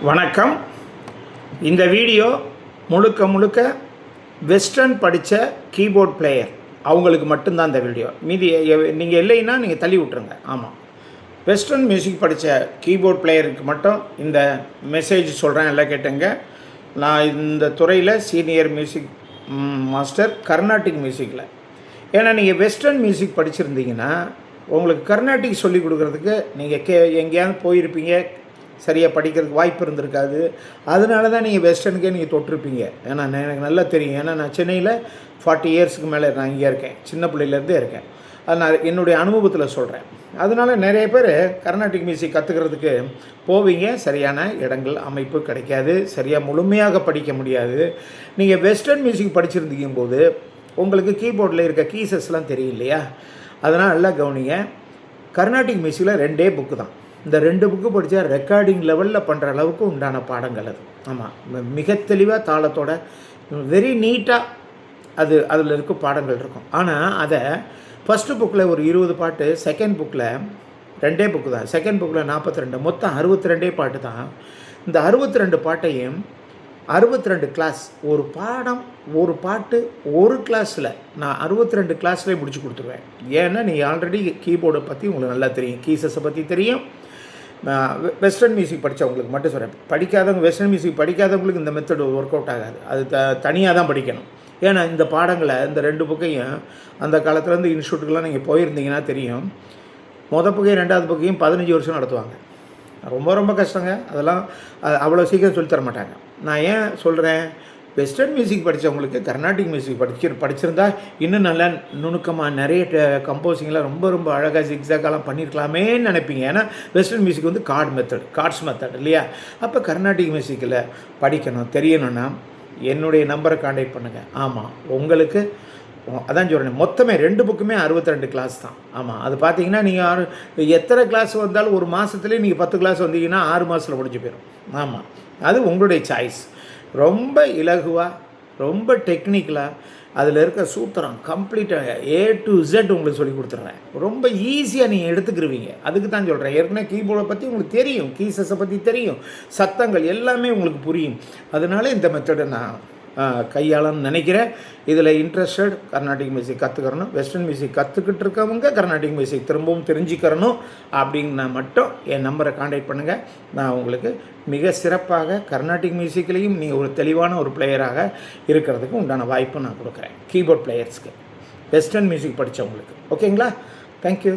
வணக்கம். இந்த வீடியோ முழுக்க வெஸ்டர்ன் படித்த கீபோர்ட் பிளேயர் அவங்களுக்கு மட்டும்தான் இந்த வீடியோ. மீதி நீங்கள் இல்லைன்னா நீங்கள் தள்ளி விட்ருங்க. ஆமாம், வெஸ்டர்ன் மியூசிக் படித்த கீபோர்ட் பிளேயருக்கு மட்டும் இந்த மெசேஜ் சொல்கிறேன், எல்லாம் கேட்டுங்க. நான் இந்த துறையில் சீனியர் மியூசிக் மாஸ்டர் கர்நாடிக் மியூசிக்கில். ஏன்னா நீங்கள் வெஸ்டர்ன் மியூசிக் படிச்சிருந்தீங்கன்னா உங்களுக்கு கர்நாடிக் சொல்லிக் கொடுக்குறதுக்கு நீங்கள் எங்கேயாவது போயிருப்பீங்க, சரியாக படிக்கிறதுக்கு வாய்ப்பு இருந்திருக்காது. அதனால தான் நீங்கள் வெஸ்டர்னுக்கே நீங்கள் தொட்டிருப்பீங்க. ஏன்னா எனக்கு நல்லா தெரியும். ஏன்னா நான் சென்னையில் 40 இயர்ஸுக்கு மேலே நான் இங்கே இருக்கேன், சின்ன பிள்ளையிலேருந்தே இருக்கேன். அது நான் என்னுடைய அனுபவத்தில் சொல்கிறேன். அதனால் நிறைய பேர் கர்நாடிக் மியூசிக் கற்றுக்கிறதுக்கு போவீங்க, சரியான இடங்கள் அமைப்பு கிடைக்காது, சரியாக முழுமையாக படிக்க முடியாது. நீங்கள் வெஸ்டர்ன் மியூசிக் படிச்சிருந்தீங்க போது உங்களுக்கு கீபோர்டில் இருக்க கீசஸ்லாம் தெரியும் இல்லையா? அதனால் நல்லா கவனிங்க. கர்நாடிக் மியூசிக்கில் 2 புக்கு தான். இந்த 2 புக்கு படித்தா ரெக்கார்டிங் லெவலில் பண்ணுற அளவுக்கு உண்டான பாடங்கள் அது. ஆமாம், மிக தெளிவாக தாளத்தோட வெரி நீட்டாக அதில் இருக்க பாடங்கள் இருக்கும். ஆனால் அதை ஃபஸ்ட்டு புக்கில் ஒரு 20 பாட்டு, செகண்ட் புக்கில் 2 புக்கு தான். செகண்ட் புக்கில் 42, மொத்தம் 62 பாட்டு தான். இந்த 62 பாட்டையும் 62 கிளாஸ், ஒரு பாடம் ஒரு பாட்டு ஒரு கிளாஸில் நான் 62 கிளாஸ்லேயே முடிச்சு கொடுத்துருவேன். ஏன்னா நீங்கள் ஆல்ரெடி கீபோர்டை பற்றி உங்களுக்கு நல்லா தெரியும், கீசஸை பற்றி தெரியும். வெஸ்டர்ன் மியூசிக் படித்தவங்களுக்கு மட்டும் சொல்கிறேன். படிக்காதவங்க, வெஸ்டர்ன் மியூசிக் படிக்காதவங்களுக்கு இந்த மெத்தட் ஒர்க் அவுட் ஆகாது. அது தனியாக தான் படிக்கணும். ஏன்னா இந்த பாடங்களை, இந்த 2 புக்கையும் அந்த காலத்துலேருந்து இன்ஸ்டியூட்டுக்கெலாம் நீங்கள் போயிருந்தீங்கன்னா தெரியும். மொதல் புக்கையும் 2வது புக்கையும் 15 வருஷம் நடத்துவாங்க. ரொம்ப கஷ்டங்க. அதெல்லாம் அவ்வளோ சீக்கிரம் சொல்லித்தர மாட்டாங்க. நான் ஏன் சொல்கிறேன், வெஸ்டர்ன் மியூசிக் படித்தவங்களுக்கு கர்நாடிக் மியூசிக் படிச்சிருந்தா இன்னும் நல்லா நுணுக்கமாக நிறைய கம்போசிங்லாம் ரொம்ப அழகாக ஜிக்ஸாக்கெல்லாம் பண்ணியிருக்கலாமேன்னு நினைப்பீங்க. ஏன்னா வெஸ்டர்ன் மியூசிக் வந்து கார்ட்ஸ் மெத்தட் இல்லையா? அப்போ கர்நாடிக் மியூசிக்கில் படிக்கணும், தெரியணும்னா என்னுடைய நம்பரை கான்டாக்ட் பண்ணுங்கள். ஆமாம், உங்களுக்கு அதான் சொல்கிறேன். மொத்தமே 2 புக்குமே 62 கிளாஸ் தான். ஆமாம், அது பார்த்தீங்கன்னா நீங்கள் எத்தனை கிளாஸ் வந்தாலும் ஒரு மாதத்துலேயே நீங்கள் 10 கிளாஸ் வந்தீங்கன்னா 6 மாதத்தில் முடிஞ்சு போயிடும். ஆமாம், அது உங்களுடைய சாய்ஸ். ரொம்ப இலகுவாக, ரொம்ப டெக்னிக்கலாக அதில் இருக்க சூத்திரம் கம்ப்ளீட்டாக A to Z உங்களுக்கு சொல்லி கொடுத்துட்றேன். ரொம்ப ஈஸியாக நீங்கள் எடுத்துக்கிருவீங்க. அதுக்கு தான் சொல்கிறேன். ஏற்கனவே கீபோர்டை பற்றி உங்களுக்கு தெரியும், கீசஸை பற்றி தெரியும், சத்தங்கள் எல்லாமே உங்களுக்கு புரியும். அதனால இந்த மெத்தடை நான் கையாளன்னு நினைக்கிறேன். இதில் இன்ட்ரெஸ்டட் கர்நாடிக் மியூசிக் கற்றுக்கிறணும், வெஸ்டர்ன் மியூசிக் கற்றுக்கிட்டு இருக்கவங்க கர்நாடிக் மியூசிக் திரும்பவும் தெரிஞ்சுக்கிறணும் அப்படின்னா மட்டும் என் நம்பரை கான்டாக்ட் பண்ணுங்கள். நான் உங்களுக்கு மிக சிறப்பாக கர்நாடிக் மியூசிக்லேயும் நீங்கள் ஒரு தெளிவான ஒரு பிளேயராக இருக்கிறதுக்கு உண்டான வாய்ப்பு நான் கொடுக்குறேன். கீபோர்ட் பிளேயர்ஸ்க்கு, வெஸ்டர்ன் மியூசிக் படித்தவங்களுக்கு. ஓகேங்களா? தேங்க்யூ.